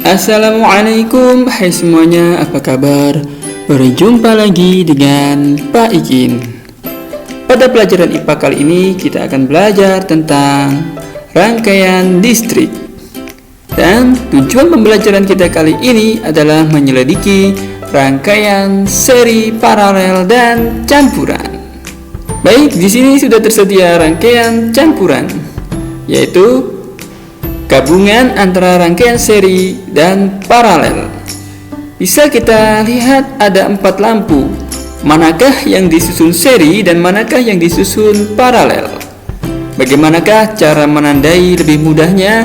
Assalamualaikum, hai semuanya, apa kabar? Berjumpa lagi dengan Pak Ikin. Pada pelajaran IPA kali ini kita akan belajar tentang rangkaian distrik. Dan tujuan pembelajaran kita kali ini adalah menyelidiki rangkaian seri, paralel, dan campuran. Baik, di sini sudah tersedia rangkaian campuran, yaitu gabungan antara rangkaian seri dan paralel. Bisa kita lihat ada 4 lampu. Manakah yang disusun seri dan manakah yang disusun paralel? Bagaimanakah cara menandai lebih mudahnya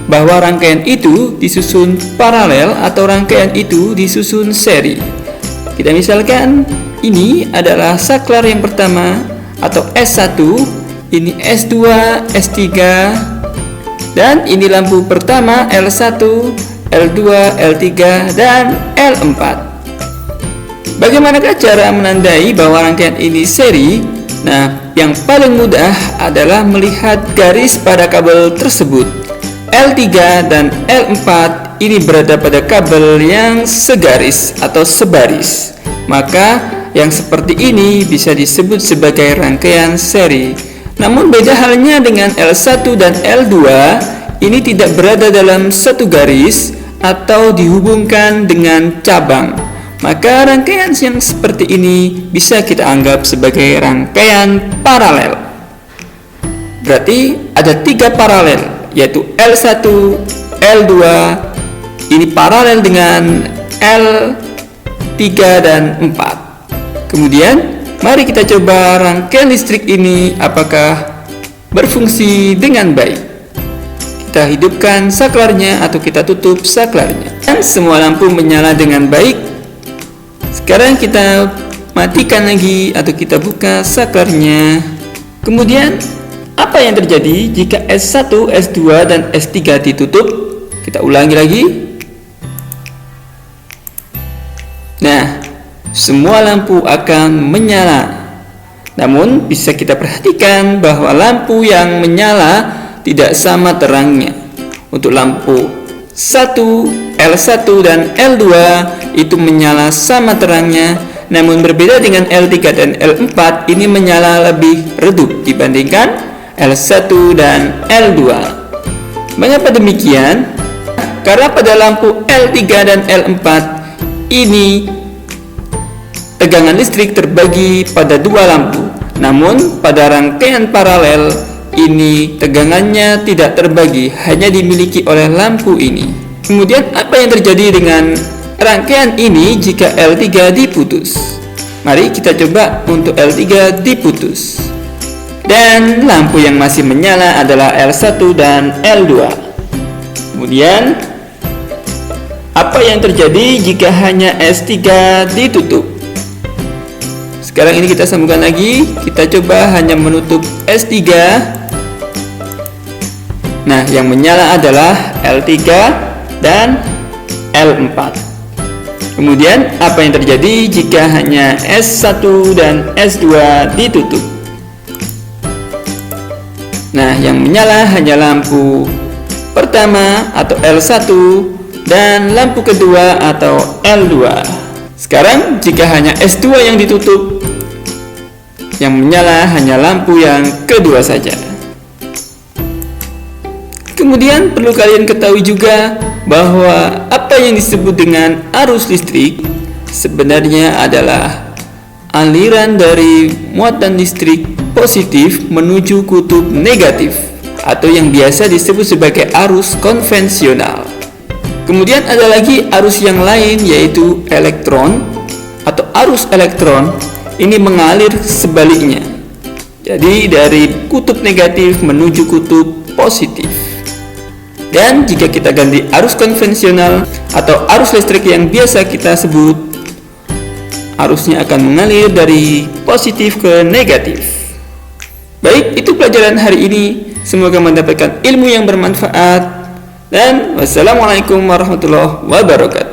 bahwa rangkaian itu disusun paralel atau rangkaian itu disusun seri? Kita misalkan ini adalah saklar yang pertama atau S1, ini S2, S3, dan ini lampu pertama L1, L2, L3, dan L4. Bagaimanakah cara menandai bahwa rangkaian ini seri? Nah, yang paling mudah adalah melihat garis pada kabel tersebut. L3 dan L4 ini berada pada kabel yang segaris atau sebaris. Maka yang seperti ini bisa disebut sebagai rangkaian seri. Namun beda halnya dengan L1 dan L2, ini tidak berada dalam satu garis atau dihubungkan dengan cabang. Maka rangkaian yang seperti ini bisa kita anggap sebagai rangkaian paralel. Berarti ada 3 paralel, yaitu L1, L2, ini paralel dengan L3 dan 4. Kemudian mari kita coba rangkaian listrik ini apakah berfungsi dengan baik. Kita hidupkan saklarnya atau kita tutup saklarnya. Dan semua lampu menyala dengan baik. Sekarang kita matikan lagi atau kita buka saklarnya. Kemudian apa yang terjadi jika S1, S2, dan S3 ditutup? Kita ulangi lagi. Nah, semua lampu akan menyala. Namun bisa kita perhatikan bahwa lampu yang menyala tidak sama terangnya. Untuk lampu 1, L1 dan L2 itu menyala sama terangnya, namun berbeda dengan L3 dan L4 ini menyala lebih redup dibandingkan L1 dan L2. Mengapa demikian? Karena pada lampu L3 dan L4 ini tegangan listrik terbagi pada 2 lampu. Namun pada rangkaian paralel ini tegangannya tidak terbagi, hanya dimiliki oleh lampu ini. Kemudian apa yang terjadi dengan rangkaian ini jika L3 diputus? Mari kita coba untuk L3 diputus. Dan lampu yang masih menyala adalah L1 dan L2. Kemudian apa yang terjadi jika hanya S3 ditutup? Sekarang ini kita sambungkan lagi. Kita coba hanya menutup S3. Nah, yang menyala adalah L3 dan L4. Kemudian apa yang terjadi jika hanya S1 dan S2 ditutup? Nah, yang menyala hanya lampu pertama atau L1 dan lampu kedua atau L2. Sekarang jika hanya S2 yang ditutup, yang menyala hanya lampu yang kedua saja. Kemudian perlu kalian ketahui juga bahwa apa yang disebut dengan arus listrik sebenarnya adalah aliran dari muatan listrik positif menuju kutub negatif atau yang biasa disebut sebagai arus konvensional. Kemudian ada lagi arus yang lain, yaitu elektron atau arus elektron. Ini mengalir sebaliknya. Jadi dari kutub negatif menuju kutub positif. Dan jika kita ganti arus konvensional atau arus listrik yang biasa kita sebut, arusnya akan mengalir dari positif ke negatif. Baik, itu pelajaran hari ini. Semoga mendapatkan ilmu yang bermanfaat. Dan wassalamualaikum warahmatullahi wabarakatuh.